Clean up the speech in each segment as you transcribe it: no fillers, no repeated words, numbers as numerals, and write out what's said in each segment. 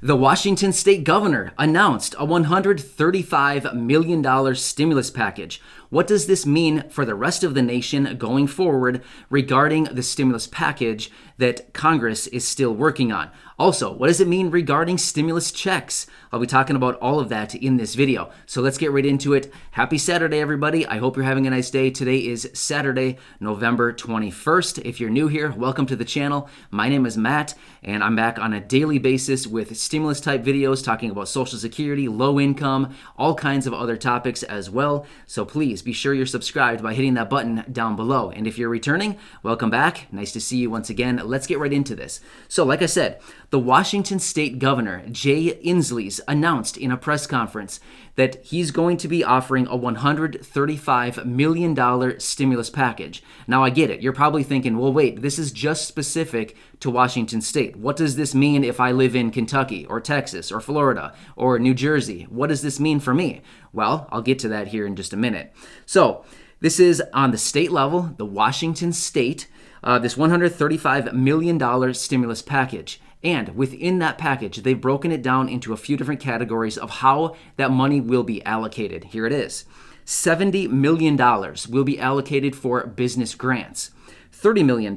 The Washington state governor announced a $135 million stimulus package. What does this mean for the rest of the nation going forward regarding the stimulus package that Congress is still working on? Also, what does it mean regarding stimulus checks? I'll be talking about all of that in this video. So let's get right into it. Happy Saturday, everybody. I hope you're having a nice day. Today is Saturday, November 21st. If you're new here, welcome to the channel. My name is Matt, and I'm back on a daily basis with stimulus type videos talking about Social Security, low income, all kinds of other topics as well. So please be sure you're subscribed by hitting that button down below. And if you're returning, welcome back. Nice to see you once again. Let's get right into this. So like I said, the Washington state governor, Jay Inslee's, announced in a press conference that he's going to be offering a $135 million stimulus package. Now, I get it. You're probably thinking, well, wait, this is just specific to Washington state. What does this mean if I live in Kentucky or Texas or Florida or New Jersey? What does this mean for me? Well, I'll get to that here in just a minute. So this is on the state level, the Washington state, this $135 million stimulus package. And within that package, they've broken it down into a few different categories of how that money will be allocated. Here it is. $70 million will be allocated for business grants. $30 million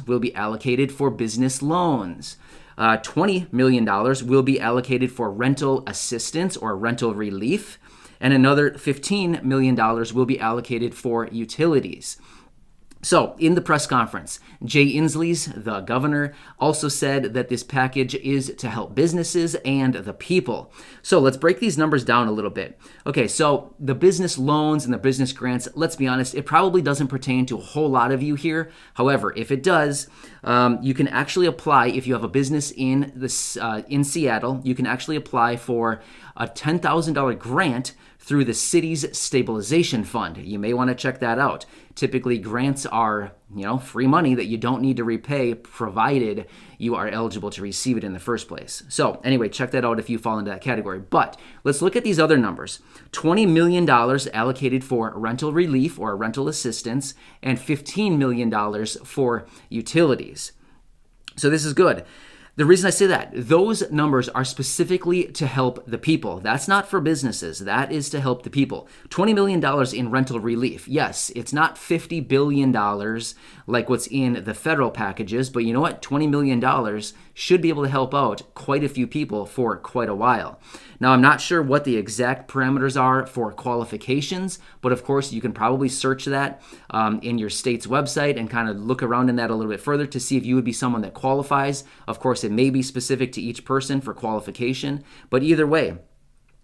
will be allocated for business loans. $20 million will be allocated for rental assistance or rental relief. And another $15 million will be allocated for utilities. So, in the press conference, Jay Inslee's, the governor, also said that this package is to help businesses and the people. So, let's break these numbers down a little bit. Okay, so the business loans and the business grants, let's be honest, it probably doesn't pertain to a whole lot of you here. However, if it does, you can actually apply, if you have a business in Seattle, you can actually apply for a $10,000 grant through the city's stabilization fund. You may want to check that out. Typically, grants are, free money that you don't need to repay, provided you are eligible to receive it in the first place. So anyway, check that out if you fall into that category. But let's look at these other numbers. $20 million allocated for rental relief or rental assistance, and $15 million for utilities. So this is good. The reason I say that, those numbers are specifically to help the people. That's not for businesses. That is to help the people. $20 million in rental relief. Yes, it's not $50 billion like what's in the federal packages, but you know what? $20 million should be able to help out quite a few people for quite a while. Now, I'm not sure what the exact parameters are for qualifications, but of course, you can probably search that in your state's website and kind of look around in that a little bit further to see if you would be someone that qualifies. Of course, it may be specific to each person for qualification, but either way,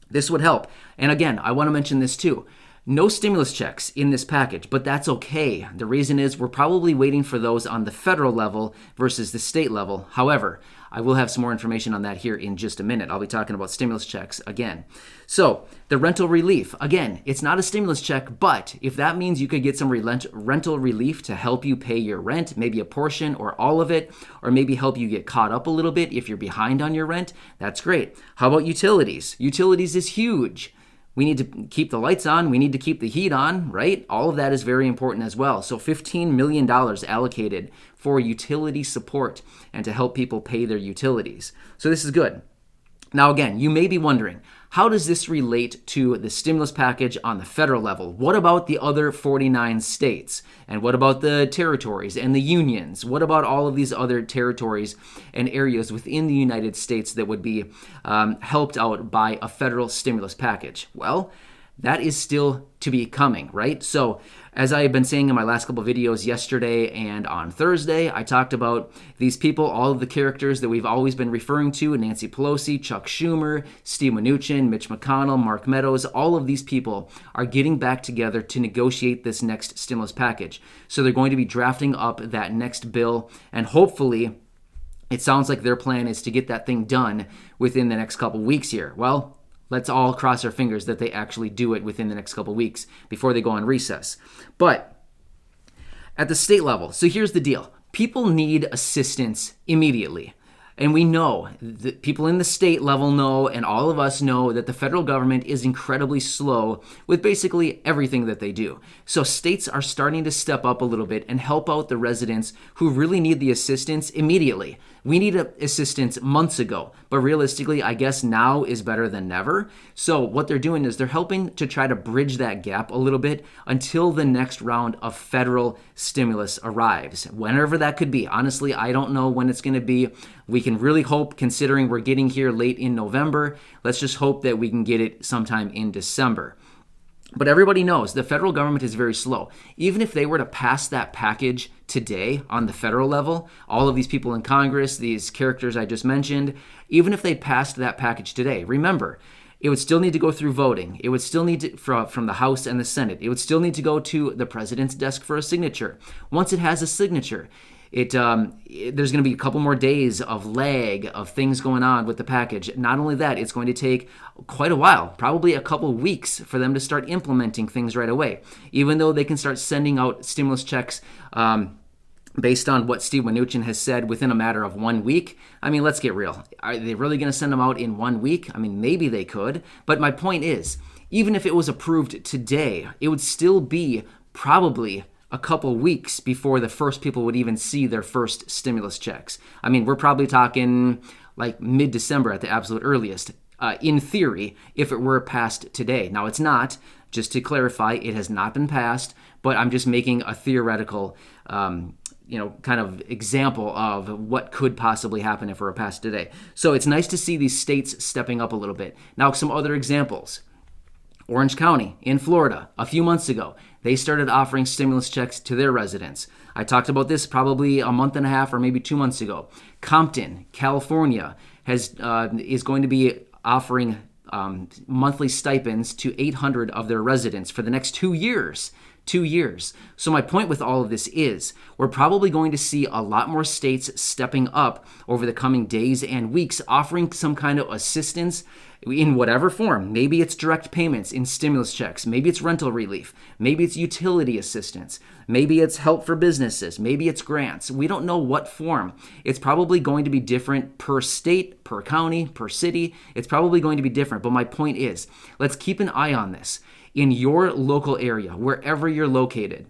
this would help. And again, I want to mention this too. No stimulus checks in this package, but that's okay. The reason is we're probably waiting for those on the federal level versus the state level. However, I will have some more information on that here in just a minute. I'll be talking about stimulus checks again. So the rental relief, again, it's not a stimulus check, but if that means you could get some rental relief to help you pay your rent, maybe a portion or all of it, or maybe help you get caught up a little bit if you're behind on your rent, that's great. How about utilities? Utilities is huge. We need to keep the lights on. We need to keep the heat on, right? All of that is very important as well. So $15 million allocated for utility support and to help people pay their utilities. So this is good. Now, again, you may be wondering, how does this relate to the stimulus package on the federal level? What about the other 49 states? And what about the territories and the unions? What about all of these other territories and areas within the United States that would be helped out by a federal stimulus package? Well, that is still to be coming, right? So as I have been saying in my last couple of videos yesterday and on Thursday, I talked about these people, all of the characters that we've always been referring to, Nancy Pelosi, Chuck Schumer, Steve Mnuchin, Mitch McConnell, Mark Meadows, all of these people are getting back together to negotiate this next stimulus package. So they're going to be drafting up that next bill, and hopefully it sounds like their plan is to get that thing done within the next couple weeks here. Well, let's all cross our fingers that they actually do it within the next couple weeks before they go on recess. But at the state level, so here's the deal. People need assistance immediately. And we know, that people in the state level know, and all of us know, that the federal government is incredibly slow with basically everything that they do. So states are starting to step up a little bit and help out the residents who really need the assistance immediately. We needed assistance months ago, but realistically, I guess now is better than never. So what they're doing is they're helping to try to bridge that gap a little bit until the next round of federal stimulus arrives, whenever that could be. Honestly, I don't know when it's going to be. We can really hope, considering we're getting here late in November, let's just hope that we can get it sometime in December. But everybody knows the federal government is very slow. Even if they were to pass that package today on the federal level, all of these people in Congress, these characters I just mentioned, even if they passed that package today, remember, it would still need to go through voting. It would still need to, from the House and the Senate. It would still need to go to the president's desk for a signature. Once it has a signature, there's going to be a couple more days of lag of things going on with the package. Not only that, it's going to take quite a while, probably a couple weeks, for them to start implementing things right away. Even though they can start sending out stimulus checks based on what Steve Mnuchin has said within a matter of 1 week. I mean, let's get real. Are they really going to send them out in 1 week? I mean, maybe they could. But my point is, even if it was approved today, it would still be probably a couple weeks before the first people would even see their first stimulus checks. I mean, we're probably talking like mid-December at the absolute earliest, in theory, if it were passed today. Now, it's not. Just to clarify, it has not been passed, but I'm just making a theoretical kind of example of what could possibly happen if it were passed today. So it's nice to see these states stepping up a little bit. Now, some other examples. Orange County in Florida, a few months ago, they started offering stimulus checks to their residents. I talked about this probably a month and a half or maybe 2 months ago. Compton, California, is going to be offering monthly stipends to 800 of their residents for the next 2 years. 2 years. So my point with all of this is we're probably going to see a lot more states stepping up over the coming days and weeks, offering some kind of assistance in whatever form. Maybe it's direct payments in stimulus checks. Maybe it's rental relief. Maybe it's utility assistance. Maybe it's help for businesses. Maybe it's grants. We don't know what form. It's probably going to be different per state, per county, per city. It's probably going to be different. But my point is, let's keep an eye on this. In your local area, wherever you're located,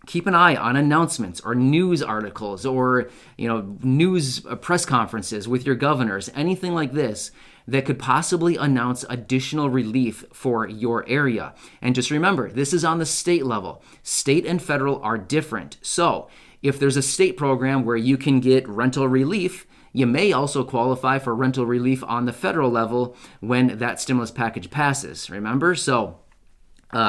keep an eye on announcements or news articles or news press conferences with your governors, anything like this that could possibly announce additional relief for your area. And just remember, this is on the state level. State and federal are different. So if there's a state program where you can get rental relief, you may also qualify for rental relief on the federal level when that stimulus package passes. Remember? So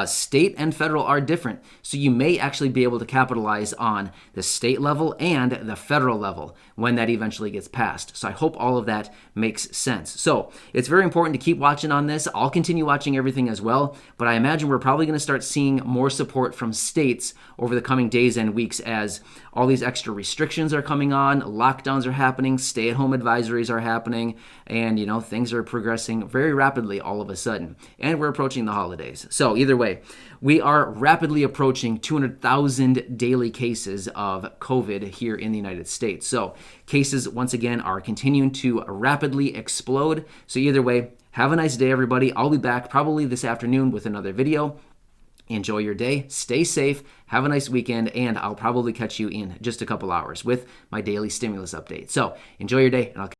state and federal are different, so you may actually be able to capitalize on the state level and the federal level when that eventually gets passed. So I hope all of that makes sense. So it's very important to keep watching on this. I'll continue watching everything as well, but I imagine we're probably going to start seeing more support from states over the coming days and weeks as all these extra restrictions are coming on, lockdowns are happening, stay-at-home advisories are happening, and things are progressing very rapidly all of a sudden. And we're approaching the holidays. So either way, we are rapidly approaching 200,000 daily cases of COVID here in the United States. So cases, once again, are continuing to rapidly explode. So either way, have a nice day, everybody. I'll be back probably this afternoon with another video. Enjoy your day, stay safe, have a nice weekend, and I'll probably catch you in just a couple hours with my daily stimulus update. So enjoy your day, and I'll